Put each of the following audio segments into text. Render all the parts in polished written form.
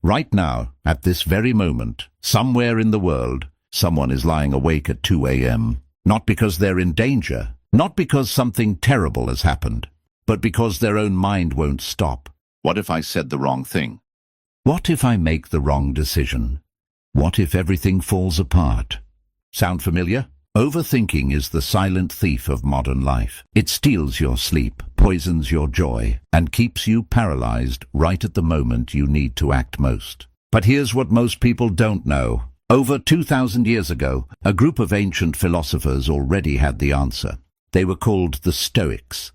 Right now, at this very moment, somewhere in the world, someone is lying awake at 2 a.m. Not because they're in danger, not because something terrible has happened, but because their own mind won't stop. What if I said the wrong thing? What if I make the wrong decision? What if everything falls apart? Sound familiar? Overthinking is the silent thief of modern life. It steals your sleep, poisons your joy, and keeps you paralyzed right at the moment you need to act most. But here's what most people don't know. Over 2,000 years ago, a group of ancient philosophers already had the answer. They were called the Stoics,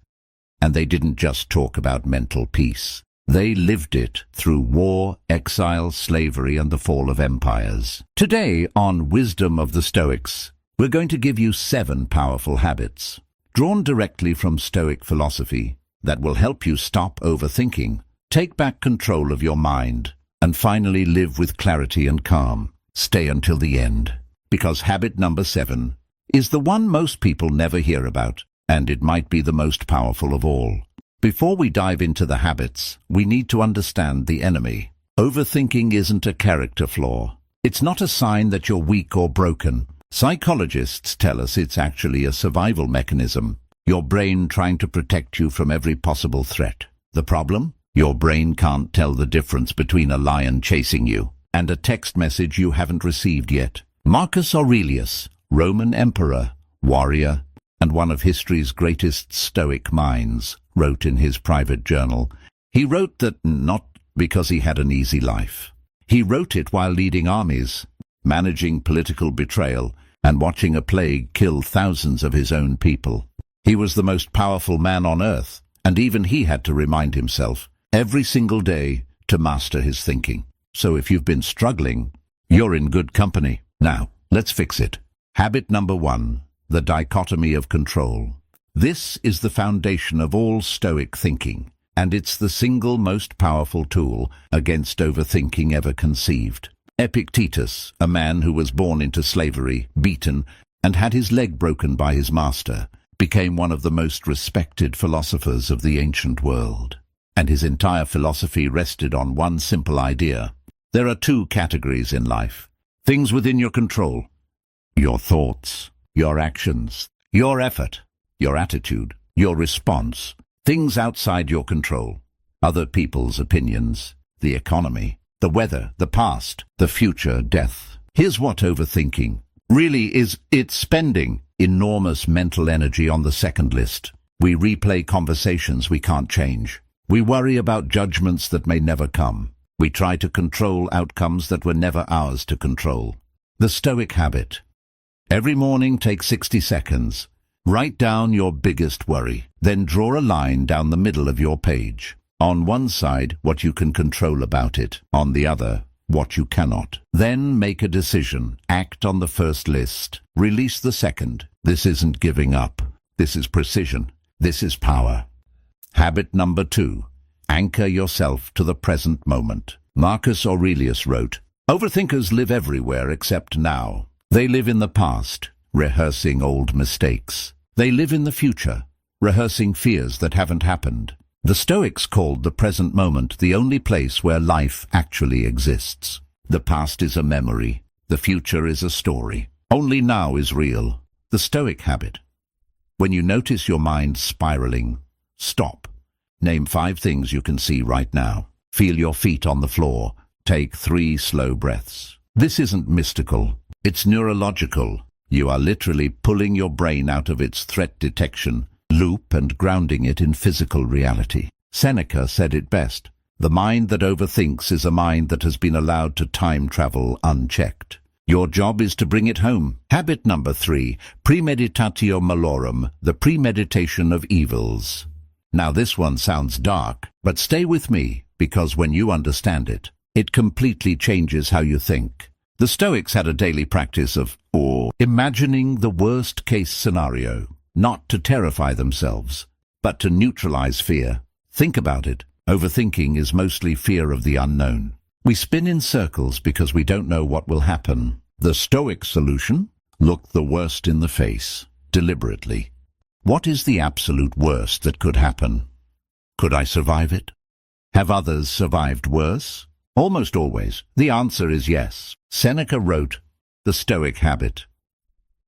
and they didn't just talk about mental peace. They lived it through war, exile, slavery, and the fall of empires. Today, on Wisdom of the Stoics, we're going to give you 7 powerful habits, drawn directly from Stoic philosophy, that will help you stop overthinking, take back control of your mind, and finally live with clarity and calm. Stay until the end, because habit number 7 is the one most people never hear about, and it might be the most powerful of all. Before we dive into the habits, we need to understand the enemy. Overthinking isn't a character flaw. It's not a sign that you're weak or broken. Psychologists tell us it's actually a survival mechanism, your brain trying to protect you from every possible threat. The problem? Your brain can't tell the difference between a lion chasing you and a text message you haven't received yet. Marcus Aurelius, Roman emperor, warrior, and one of history's greatest Stoic minds, wrote in his private journal. He wrote that not because he had an easy life. He wrote it while leading armies, managing political betrayal, and watching a plague kill thousands of his own people. He was the most powerful man on earth, and even he had to remind himself, every single day, to master his thinking. So if you've been struggling, you're in good company. Now, let's fix it. Habit number 1, the dichotomy of control. This is the foundation of all Stoic thinking, and it's the single most powerful tool against overthinking ever conceived. Epictetus, a man who was born into slavery, beaten, and had his leg broken by his master, became one of the most respected philosophers of the ancient world. And his entire philosophy rested on one simple idea. There are 2 categories in life. Things within your control. Your thoughts, your actions, your effort, your attitude, your response. Things outside your control. Other people's opinions, the economy, the weather, the past, the future, death. Here's what overthinking really is. It's spending enormous mental energy on the second list. We replay conversations we can't change. We worry about judgments that may never come. We try to control outcomes that were never ours to control. The Stoic habit. Every morning take 60 seconds. Write down your biggest worry. Then draw a line down the middle of your page. On one side, what you can control about it. On the other, what you cannot. Then make a decision. Act on the first list. Release the second. This isn't giving up. This is precision. This is power. Habit number 2. Anchor yourself to the present moment. Marcus Aurelius wrote, "Overthinkers live everywhere except now. They live in the past, rehearsing old mistakes. They live in the future, rehearsing fears that haven't happened." The Stoics called the present moment the only place where life actually exists. The past is a memory. The future is a story. Only now is real. The Stoic habit. When you notice your mind spiraling, stop. Name 5 things you can see right now. Feel your feet on the floor. Take 3 slow breaths. This isn't mystical. It's neurological. You are literally pulling your brain out of its threat detection loop and grounding it in physical reality. Seneca said it best. The mind that overthinks is a mind that has been allowed to time travel unchecked. Your job is to bring it home. Habit number 3, premeditatio malorum, the premeditation of evils. Now this one sounds dark, but stay with me, because when you understand it, it completely changes how you think. The Stoics had a daily practice of imagining the worst-case scenario, not to terrify themselves, but to neutralize fear. Think about it. Overthinking is mostly fear of the unknown. We spin in circles because we don't know what will happen. The Stoic solution? Look the worst in the face, deliberately. What is the absolute worst that could happen? Could I survive it? Have others survived worse? Almost always, the answer is yes. Seneca wrote, The Stoic Habit.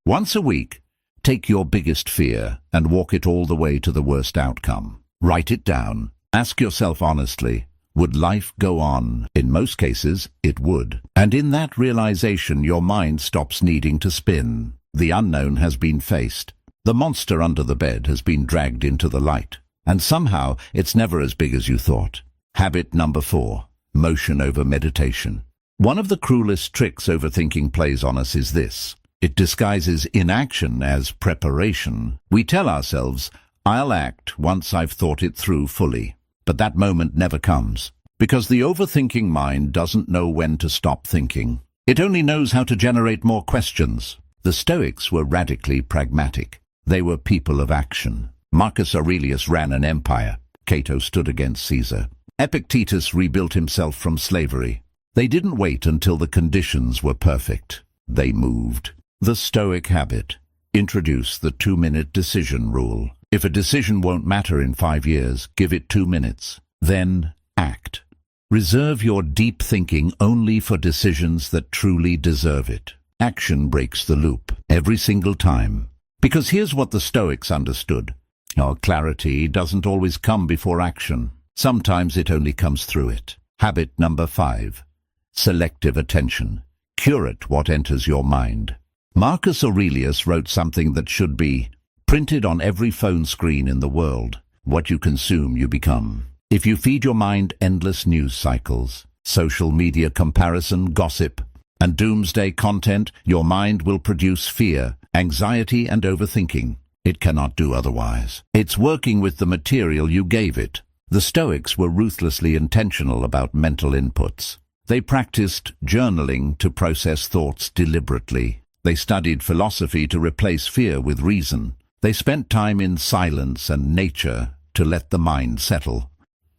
Once a week, take your biggest fear and walk it all the way to the worst outcome. Write it down. Ask yourself honestly, would life go on? In most cases, it would. And in that realization, your mind stops needing to spin. The unknown has been faced. The monster under the bed has been dragged into the light. And somehow, it's never as big as you thought. Habit number 4. Motion over meditation. One of the cruelest tricks overthinking plays on us is this. It disguises inaction as preparation. We tell ourselves, I'll act once I've thought it through fully. But that moment never comes, because the overthinking mind doesn't know when to stop thinking. It only knows how to generate more questions. The Stoics were radically pragmatic. They were people of action. Marcus Aurelius ran an empire. Cato stood against Caesar. Epictetus rebuilt himself from slavery. They didn't wait until the conditions were perfect. They moved. The Stoic Habit. Introduce the 2-minute decision rule. If a decision won't matter in 5 years, give it 2 minutes. Then act. Reserve your deep thinking only for decisions that truly deserve it. Action breaks the loop every single time. Because here's what the Stoics understood. Our clarity doesn't always come before action. Sometimes it only comes through it. Habit number 5. Selective attention. Curate what enters your mind. Marcus Aurelius wrote something that should be printed on every phone screen in the world. What you consume, you become. If you feed your mind endless news cycles, social media comparison, gossip, and doomsday content, your mind will produce fear, anxiety, and overthinking. It cannot do otherwise. It's working with the material you gave it. The Stoics were ruthlessly intentional about mental inputs. They practiced journaling to process thoughts deliberately. They studied philosophy to replace fear with reason. They spent time in silence and nature to let the mind settle.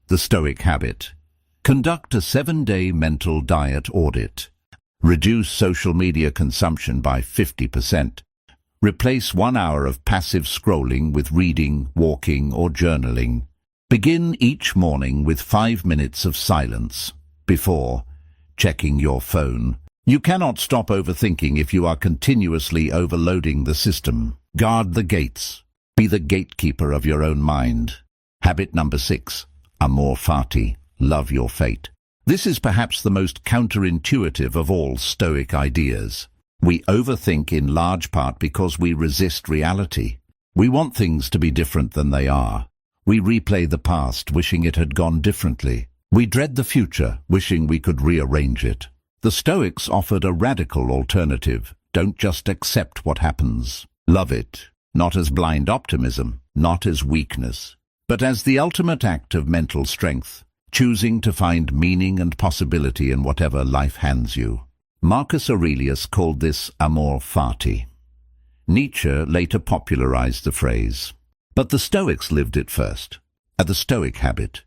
The Stoic Habit. Conduct a 7-day mental diet audit. Reduce social media consumption by 50%. Replace 1 hour of passive scrolling with reading, walking, or journaling. Begin each morning with 5 minutes of silence before checking your phone. You cannot stop overthinking if you are continuously overloading the system. Guard the gates. Be the gatekeeper of your own mind. Habit number 6. Amor fati. Love your fate. This is perhaps the most counterintuitive of all Stoic ideas. We overthink in large part because we resist reality. We want things to be different than they are. We replay the past, wishing it had gone differently. We dread the future, wishing we could rearrange it. The Stoics offered a radical alternative. Don't just accept what happens. Love it, not as blind optimism, not as weakness, but as the ultimate act of mental strength, choosing to find meaning and possibility in whatever life hands you. Marcus Aurelius called this amor fati. Nietzsche later popularized the phrase. But the Stoics lived it first. The Stoic Habit.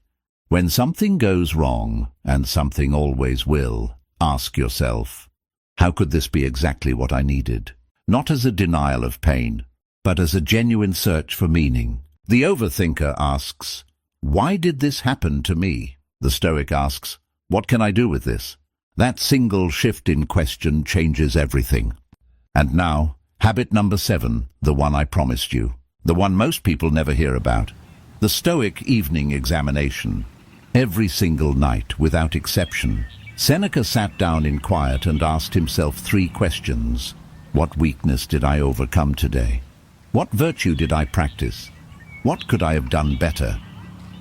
When something goes wrong, and something always will, ask yourself, how could this be exactly what I needed? Not as a denial of pain, but as a genuine search for meaning. The overthinker asks, why did this happen to me? The Stoic asks, what can I do with this? That single shift in question changes everything. And now, habit number 7, the one I promised you. The one most people never hear about. The Stoic evening examination. Every single night, without exception, Seneca sat down in quiet and asked himself 3 questions. What weakness did I overcome today? What virtue did I practice? What could I have done better?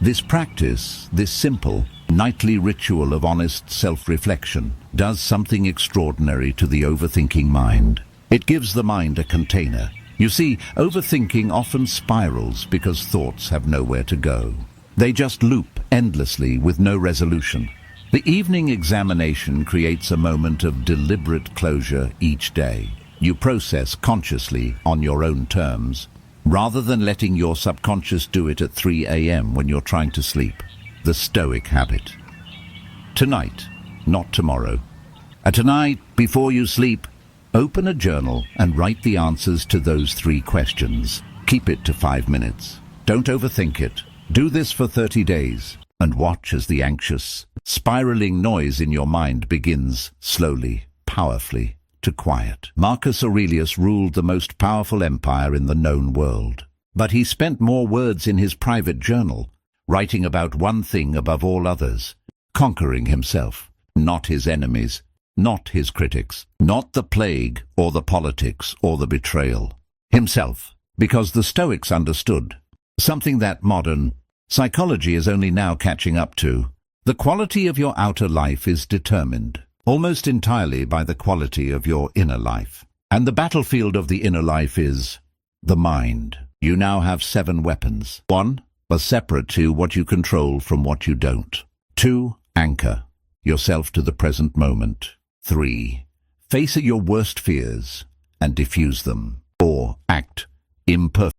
This practice, this simple, nightly ritual of honest self-reflection, does something extraordinary to the overthinking mind. It gives the mind a container. You see, overthinking often spirals because thoughts have nowhere to go. They just loop endlessly with no resolution. The evening examination creates a moment of deliberate closure each day. You process consciously on your own terms, rather than letting your subconscious do it at 3 a.m. when you're trying to sleep. The Stoic Habit. Tonight, not tomorrow. Tonight, before you sleep, open a journal and write the answers to those 3 questions. Keep it to 5 minutes. Don't overthink it. Do this for 30 days and watch as the anxious, spiraling noise in your mind begins, slowly, powerfully, to quiet. Marcus Aurelius ruled the most powerful empire in the known world. But he spent more words in his private journal, writing about one thing above all others: conquering himself, not his enemies, not his critics, not the plague or the politics or the betrayal. Himself, because the Stoics understood something that modern psychology is only now catching up to. The quality of your outer life is determined almost entirely by the quality of your inner life. And the battlefield of the inner life is the mind. You now have 7 weapons. 1. Are separate to what you control from what you don't. 2. Anchor yourself to the present moment. 3. Face your worst fears and diffuse them. 4. Act imperfectly.